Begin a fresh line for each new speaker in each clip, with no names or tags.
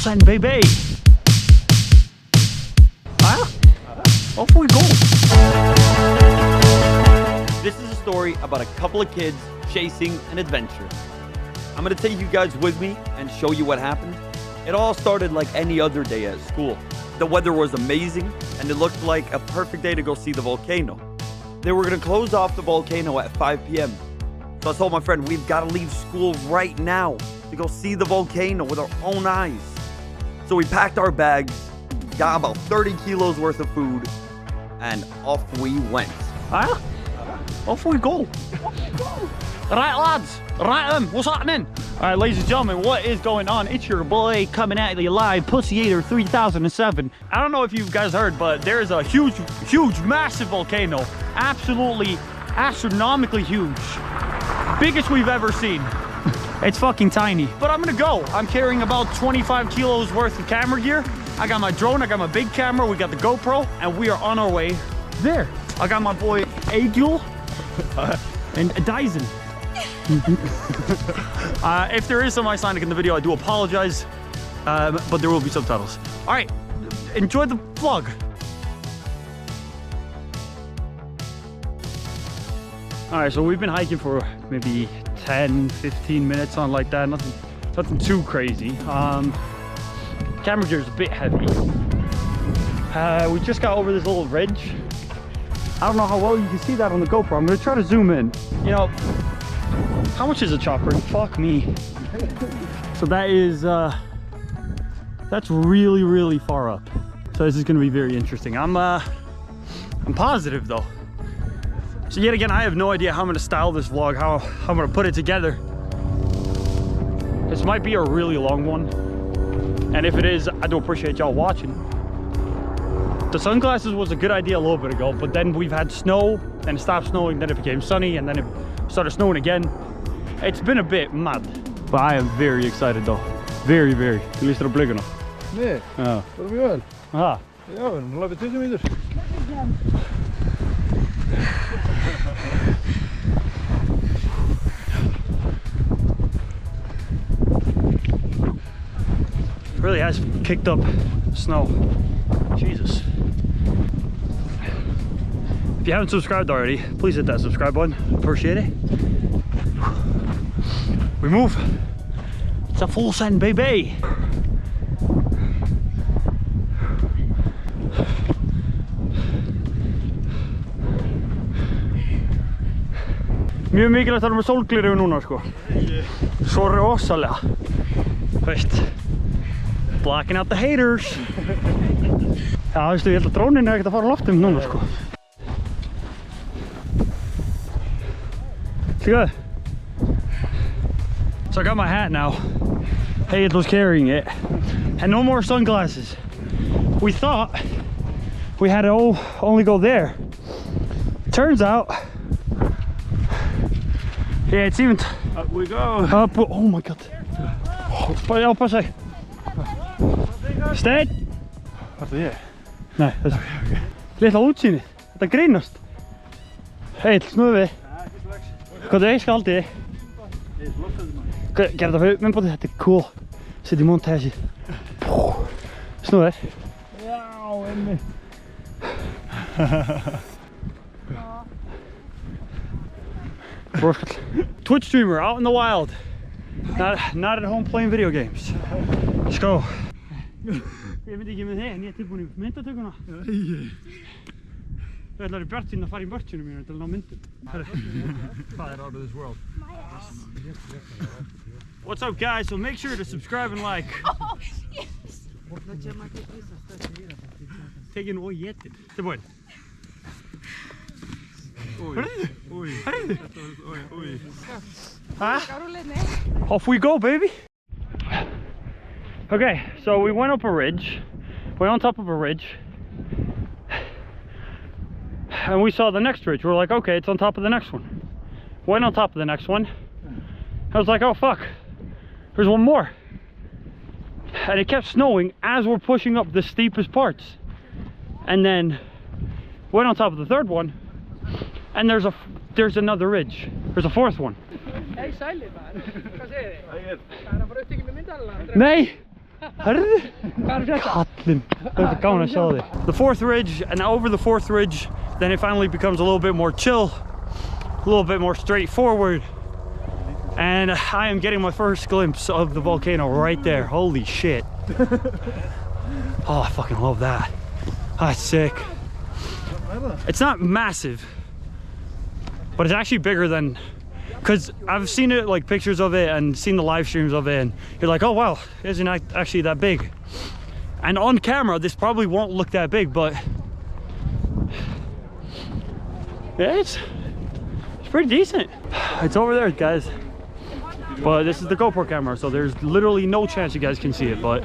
send, baby. Off we go. This is a story about a couple of kids chasing an adventure. I'm gonna take you guys with me and show you what happened. It all started like any other day at school. The weather was amazing and it looked like a perfect day to go see the volcano. They were gonna close off the volcano at 5 p.m. So I told my friend, we've gotta leave school right now to go see the volcano with our own eyes. So we packed our bags, got about 30 kilos worth of food, and off we went. Off we go. Right, lads. Right, what's happening? All right, ladies and gentlemen, what is going on? It's your boy coming at you live, Pussyator 3007. I don't know if you guys heard, but there is a huge, massive volcano. Absolutely, astronomically huge. Biggest we've ever seen. It's fucking tiny. But I'm gonna go. I'm carrying about 25 kilos worth of camera gear. I got my drone, I got my big camera, we got the GoPro, and we are on our way there. I got my boy Agul and Dyson. If there is some Icelandic in the video, I do apologize, but there will be subtitles. All right, enjoy the vlog. All right, so we've been hiking for maybe 10-15 minutes on like that, nothing too crazy. Camera gear is a bit heavy. We just got over this little ridge. I don't know how well you can see that on the GoPro. I'm gonna try to zoom in. You know, how much is a chopper? Fuck me. So that is, that's really far up. So this is gonna be very interesting. I'm positive though. So yet again, I have no idea how I'm gonna style this vlog, how I'm gonna put it together. This might be a really long one. And if it is, I do appreciate y'all watching. The sunglasses was a good idea a little bit ago, but then we've had snow, then it stopped snowing, then it became sunny, and then it started snowing again. It's been a bit mad. But I am very excited though. Very. Du lyssnar på blyggorna?
Nej,
ja.
Vad vi väl?
Aha.
Ja, men har vi 1000 meter.
Really has kicked up snow. Jesus. If you haven't subscribed already, please hit that subscribe button. Appreciate it. We move. It's a full send, baby. Mjög mikilvægt að vera með sólgleraugu núna sko. Svo rosalega. Veist. Blocking out the haters. Já, veistu, ég held að drónin er ekkert að fara á loftum núna sko. Good. So I got my hat now. Hayden was carrying it. And no more sunglasses. We thought we had to only go there. Turns out, yeah, it's even
Up we go.
Up, oh my god. Ja, passa sig. Steinn.
Hvað er ég?
Nei, þessu. Litla útsýni. Þetta grínast. Heill, snúðu við. Hvað er skaldið? Gerðu þetta fyrir myndbóti, þetta er cool. Setja í montage. Snúðu þér.
Já, emmi.
Broskall. Twitch streamer out in the wild. Not at home playing video games. Let's go. Ég myndi ekki með þig, en ég er tilbúin í myndatökuna. Þú ætlar í bjartinn að fara í mörkjunum mínu til að ná myndum.
Hvað er out of this world?
What's up guys, so make sure to subscribe and like.
Oh, yes.
Tekin og étin. Tilbúin.
Oj.
Off we go, baby. Okay, so we went up a ridge. Went on top of a ridge. And we saw the next ridge. We're like, okay, it's on top of the next one. Went on top of the next one. I was like, oh fuck, there's one more. And it kept snowing as we're pushing up the steepest parts. And then went on top of the third one. And there's another ridge. There's a fourth one.
Hei sælir maður, hvað segir þið? Það er bara upptekið með myndalega.
Nei!
The fourth ridge, and over the fourth ridge, then it finally becomes a little bit more chill, a little bit more straightforward. And I am getting my first glimpse of the volcano right there. Holy shit. Oh, I fucking love that. That's sick. It's not massive, but it's actually bigger than, because I've seen it, like pictures of it and seen the live streams of it, and you're like, oh wow, it isn't actually that big. And on camera, this probably won't look that big, but yeah, it's pretty decent. It's over there, guys. But this is the GoPro camera, so there's literally no chance you guys can see it, but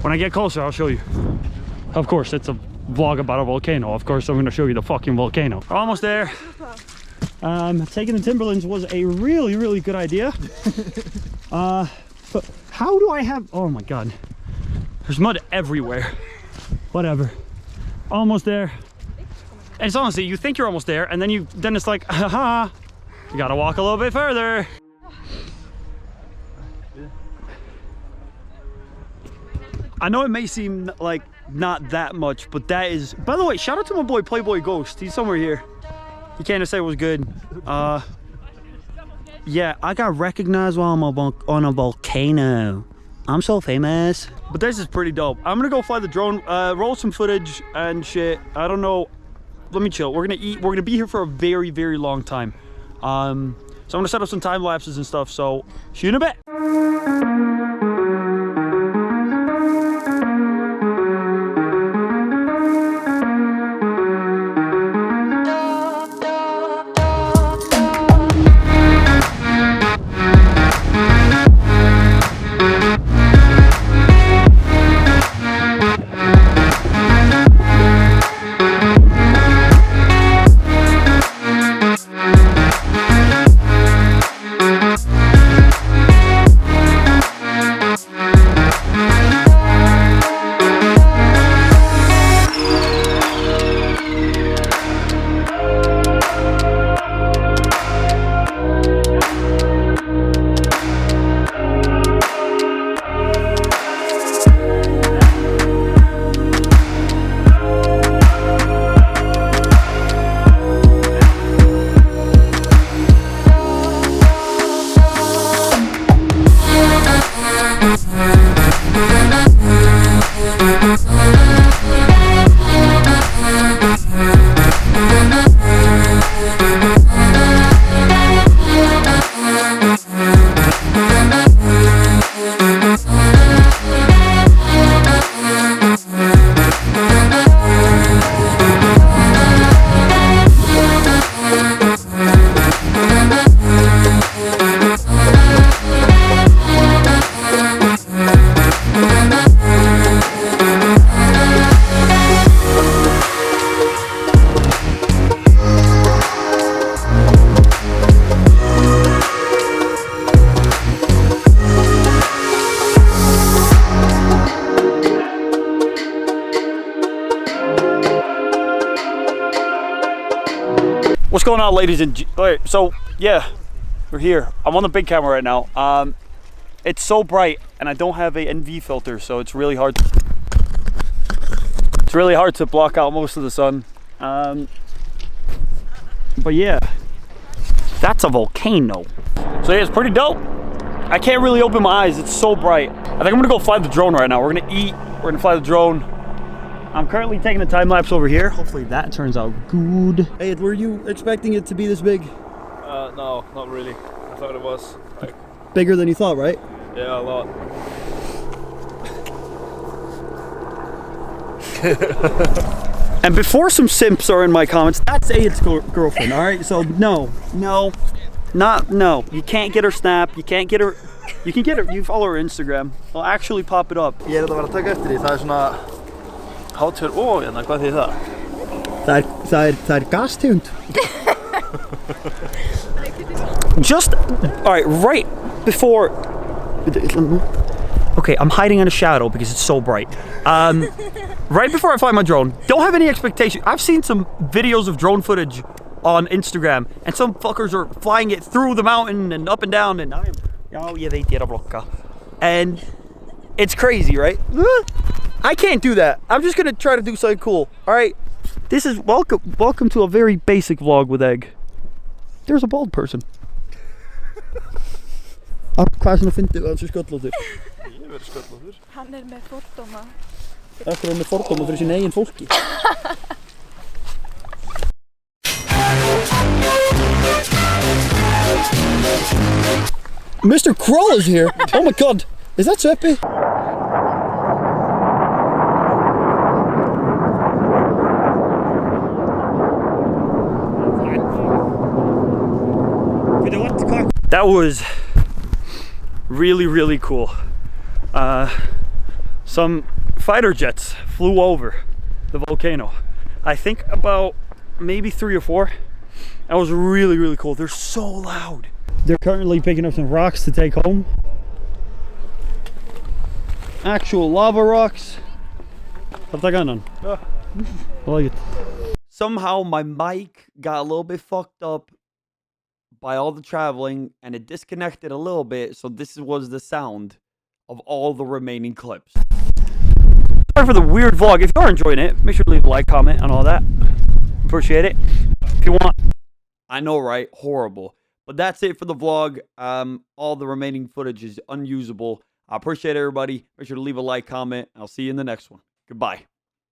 when I get closer, I'll show you. Of course, it's a vlog about a volcano. Of course, I'm gonna show you the fucking volcano. We're almost there. Taking the Timberlands was a really, really good idea. But how do I have, oh my God. There's mud everywhere. Whatever. Almost there. And it's honestly, you think you're almost there, and then it's like, haha, you gotta walk a little bit further. I know it may seem like not that much, but that is, by the way, shout out to my boy Playboy Ghost. He's somewhere here. He came to say it was good. Yeah, I got recognized while I'm on a volcano. I'm so famous. But this is pretty dope. I'm gonna go fly the drone, roll some footage and shit. I don't know. Let me chill. We're gonna eat. We're gonna be here for a very, very long time. So I'm gonna set up some time lapses and stuff. So see you in a bit. What's going on, ladies and so yeah, we're here. I'm on the big camera right now. It's so bright and I don't have a NV filter, so it's really hard to block out most of the sun. But yeah, that's a volcano. So yeah, it's pretty dope. I can't really open my eyes, it's so bright. I think I'm gonna go fly the drone right now. We're gonna eat, we're gonna fly the drone. I'm currently taking a time lapse over here. Hopefully that turns out good. Hey, were you expecting it to be this big?
No, not really. I thought it was like
Bigger than you thought, right?
yeah, a lot.
And before some simps are in my comments, that's Aid's girlfriend, all right? So no. You can't get her Snap. You can't get her. You can get her. You follow her Instagram. I'll actually pop it up.
Ég þetta var að taka eftir því, það svona hátur hérna, hvað þýðir það?
Það er gastegund. Just, all right before. Okay, I'm hiding in a shadow because it's so bright. Right before I fly my drone, don't have any expectation. I've seen some videos of drone footage on Instagram, and some fuckers are flying it through the mountain and up and down, and oh yeah, they did a vlogga.
And it's crazy, right? I can't do that. I'm just gonna try to do something cool. All right. This is welcome to a very basic vlog with Egg. There's a bald person. Hvað er svona fyndið að þessu sköllóttur?
Ég verið sköllóttur.
Hann með fordóma.
Akkur með fordóma fyrir sín eigin fólki. Mr. Kroll is here. Oh my god. Is that Seppi? That was really, really cool. Some fighter jets flew over the volcano. I think about maybe 3 or 4. That was really, really cool. They're so loud. They're currently picking up some rocks to take home. Actual lava rocks. I like it. Somehow my mic got a little bit fucked up by all the traveling and it disconnected a little bit, so this was the sound of all the remaining clips. Sorry for the weird vlog. If you are enjoying it, make sure to leave a like, comment, and all that. Appreciate it. If you want, I know, right? Horrible. But that's it for the vlog. All the remaining footage is unusable. I appreciate everybody. Make sure to leave a like, comment, and I'll see you in the next one. Goodbye.